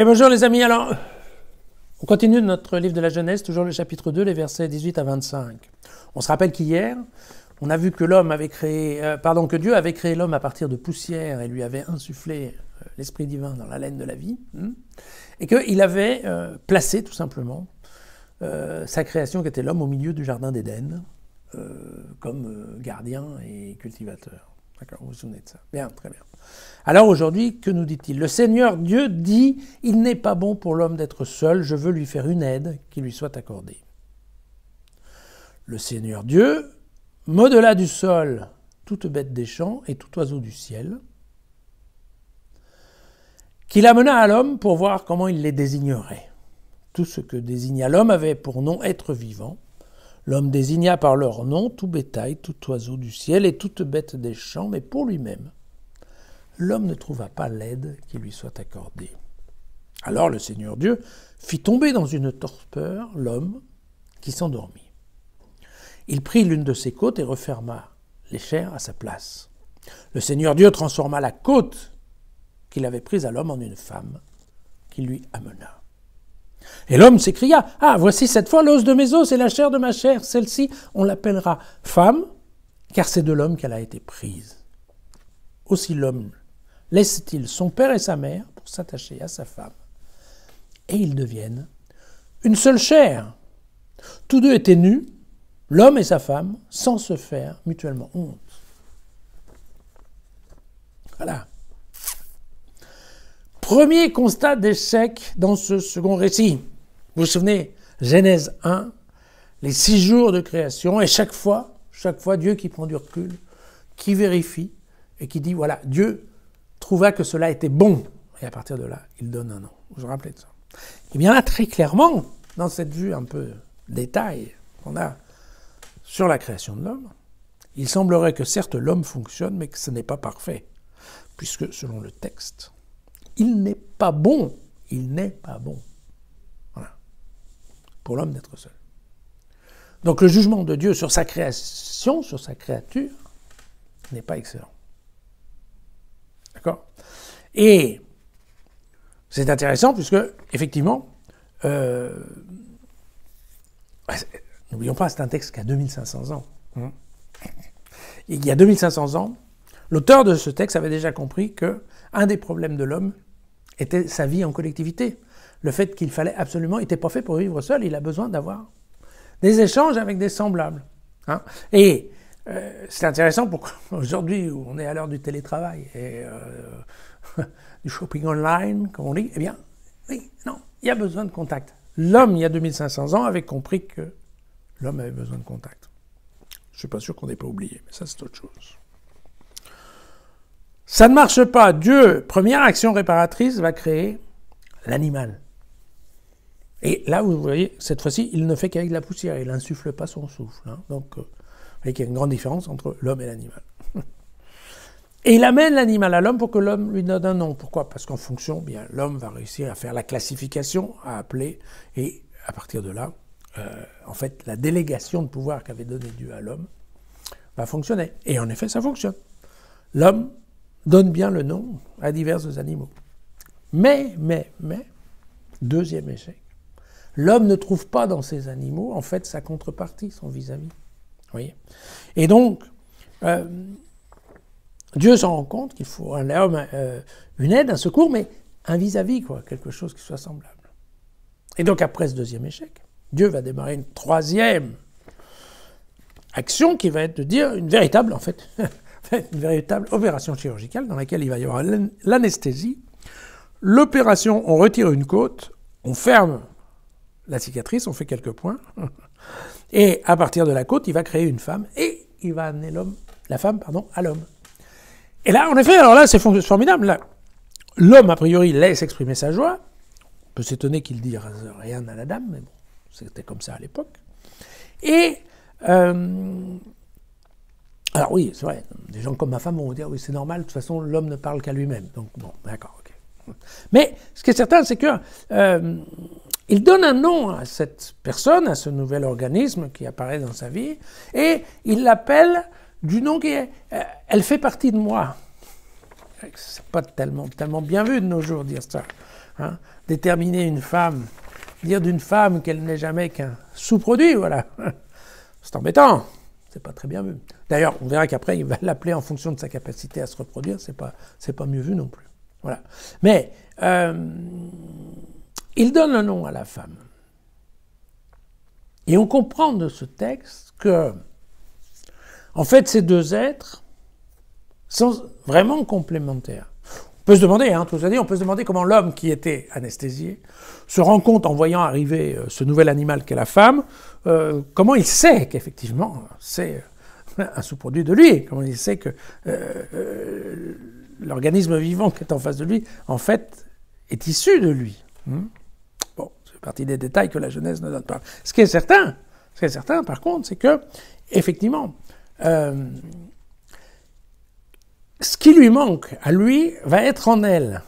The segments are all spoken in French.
Et bonjour les amis, alors on continue notre livre de la Genèse, toujours le chapitre 2, les versets 18 à 25. On se rappelle qu'hier, on a vu que que Dieu avait créé l'homme à partir de poussière et lui avait insufflé l'Esprit divin dans la laine de la vie, et qu'il avait placé tout simplement sa création qui était l'homme au milieu du jardin d'Éden, comme gardien et cultivateur. D'accord, vous vous souvenez de ça? Bien, très bien. Alors aujourd'hui, que nous dit-il? Le Seigneur Dieu dit, « Il n'est pas bon pour l'homme d'être seul, je veux lui faire une aide qui lui soit accordée. » Le Seigneur Dieu modela du sol toute bête des champs et tout oiseau du ciel, qu'il amena à l'homme pour voir comment il les désignerait. Tout ce que désigna l'homme avait pour nom être vivant. L'homme désigna par leur nom tout bétail, tout oiseau du ciel et toute bête des champs, mais pour lui-même, l'homme ne trouva pas l'aide qui lui soit accordée. Alors le Seigneur Dieu fit tomber dans une torpeur l'homme qui s'endormit. Il prit l'une de ses côtes et referma les chairs à sa place. Le Seigneur Dieu transforma la côte qu'il avait prise à l'homme en une femme qu'il lui amena. Et l'homme s'écria, « Ah, voici cette fois l'os de mes os et la chair de ma chair. Celle-ci, on l'appellera femme, car c'est de l'homme qu'elle a été prise. » Aussi l'homme laisse-t-il son père et sa mère pour s'attacher à sa femme. Et ils deviennent une seule chair. Tous deux étaient nus, l'homme et sa femme, sans se faire mutuellement honte. Voilà. Premier constat d'échec dans ce second récit. Vous vous souvenez, Genèse 1, les 6 jours de création, et chaque fois, Dieu qui prend du recul, qui vérifie, et qui dit, voilà, Dieu trouva que cela était bon. Et à partir de là, il donne un nom. Vous vous rappelez de ça? Et bien là, très clairement, dans cette vue un peu détail qu'on a sur la création de l'homme, il semblerait que certes l'homme fonctionne, mais que ce n'est pas parfait. Puisque, selon le texte, il n'est pas bon. Voilà. Pour l'homme d'être seul. Donc le jugement de Dieu sur sa création, sur sa créature, n'est pas excellent. D'accord? Et c'est intéressant puisque, effectivement, n'oublions pas, c'est un texte qui a 2500 ans. Il y a 2500 ans, l'auteur de ce texte avait déjà compris qu'un des problèmes de l'homme était sa vie en collectivité. Le fait qu'il fallait absolument, il n'était pas fait pour vivre seul, il a besoin d'avoir des échanges avec des semblables. Et c'est intéressant pour aujourd'hui où on est à l'heure du télétravail et du shopping online, comme on dit, eh bien, oui, non, il y a besoin de contact. L'homme, il y a 2500 ans, avait compris que l'homme avait besoin de contact. Je ne suis pas sûr qu'on n'ait pas oublié, mais ça c'est autre chose. Ça ne marche pas. Dieu, première action réparatrice, va créer l'animal. Et là, vous voyez, cette fois-ci, il ne fait qu'avec de la poussière. Il n'insuffle pas son souffle. Donc, vous voyez qu'il y a une grande différence entre l'homme et l'animal. Et il amène l'animal à l'homme pour que l'homme lui donne un nom. Pourquoi? Parce qu'en fonction, bien, l'homme va réussir à faire la classification, à appeler, et à partir de là, en fait, la délégation de pouvoir qu'avait donné Dieu à l'homme va fonctionner. Et en effet, ça fonctionne. L'homme donne bien le nom à divers animaux. Mais, deuxième échec. L'homme ne trouve pas dans ces animaux, en fait, sa contrepartie, son vis-à-vis. Vous voyez? Et donc, Dieu s'en rend compte qu'il faut à l'homme une aide, un secours, mais un vis-à-vis, quoi, quelque chose qui soit semblable. Et donc, après ce deuxième échec, Dieu va démarrer une troisième action qui va être de dire une véritable, en fait, une véritable opération chirurgicale dans laquelle il va y avoir l'anesthésie. L'opération, on retire une côte, on ferme la cicatrice, on fait quelques points, et à partir de la côte, il va créer une femme, et il va amener la femme à l'homme. Et là, en effet, alors là, c'est formidable. Là, l'homme, a priori, laisse exprimer sa joie. On peut s'étonner qu'il dise rien à la dame, mais bon, c'était comme ça à l'époque. Et alors oui, c'est vrai, des gens comme ma femme vont dire, oui, c'est normal, de toute façon, l'homme ne parle qu'à lui-même. Donc bon, d'accord, ok. Mais ce qui est certain, c'est que il donne un nom à cette personne, à ce nouvel organisme qui apparaît dans sa vie, et il l'appelle du nom qui est « elle fait partie de moi ». C'est pas tellement bien vu de nos jours dire ça. déterminer une femme, dire d'une femme qu'elle n'est jamais qu'un sous-produit, voilà. C'est embêtant, c'est pas très bien vu. D'ailleurs, on verra qu'après, il va l'appeler en fonction de sa capacité à se reproduire, c'est pas mieux vu non plus. Voilà. Mais il donne un nom à la femme. Et on comprend de ce texte que, en fait, ces deux êtres sont vraiment complémentaires. On peut se demander, on peut se demander comment l'homme qui était anesthésié se rend compte en voyant arriver ce nouvel animal qu'est la femme, comment il sait qu'effectivement c'est un sous-produit de lui, comment il sait que l'organisme vivant qui est en face de lui, en fait, est issu de lui. Bon, c'est partie des détails que la Genèse ne donne pas. Ce qui est certain, par contre, c'est que, effectivement, ce qui lui manque à lui va être en elle.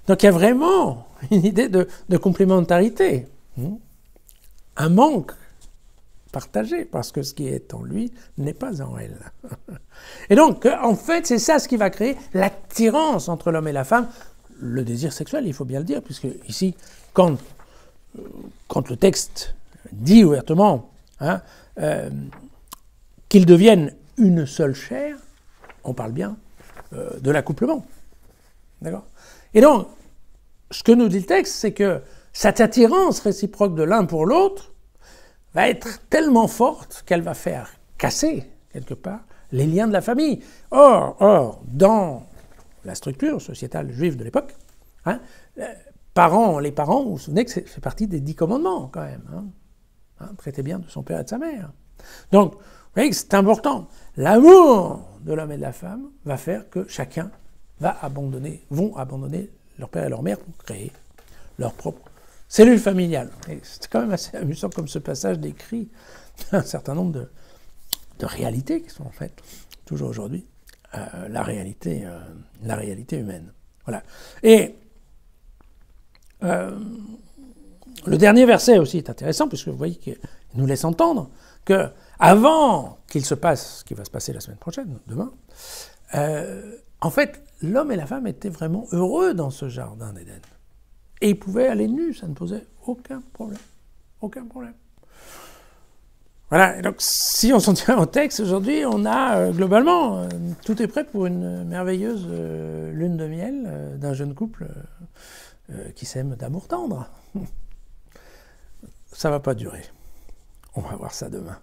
Donc il y a vraiment une idée de complémentarité. Un manque partagé, parce que ce qui est en lui n'est pas en elle. Et donc, en fait, c'est ça ce qui va créer l'attirance entre l'homme et la femme, le désir sexuel, il faut bien le dire, puisque ici, quand le texte dit ouvertement qu'ils deviennent une seule chair, on parle bien de l'accouplement. D'accord ? Et donc, ce que nous dit le texte, c'est que cette attirance réciproque de l'un pour l'autre va être tellement forte qu'elle va faire casser, quelque part, les liens de la famille. Or, dans la structure sociétale juive de l'époque, les parents, vous vous souvenez que c'est fait partie des 10 commandements, quand même. Traiter bien de son père et de sa mère. Donc, vous voyez que c'est important. L'amour de l'homme et de la femme va faire que chacun vont abandonner leur père et leur mère pour créer leur propre cellule familiale. Et c'est quand même assez amusant comme ce passage décrit un certain nombre de réalités qui sont en fait, toujours aujourd'hui, la réalité humaine. Voilà. Et le dernier verset aussi est intéressant, puisque vous voyez qu'il nous laisse entendre que avant qu'il se passe ce qui va se passer la semaine prochaine, demain, en fait, l'homme et la femme étaient vraiment heureux dans ce jardin d'Éden. Et ils pouvaient aller nus, ça ne posait aucun problème. Aucun problème. Voilà, et donc si on s'en tient au texte, aujourd'hui, on a globalement, tout est prêt pour une merveilleuse lune de miel d'un jeune couple qui s'aime d'amour tendre. Ça ne va pas durer. On va voir ça demain.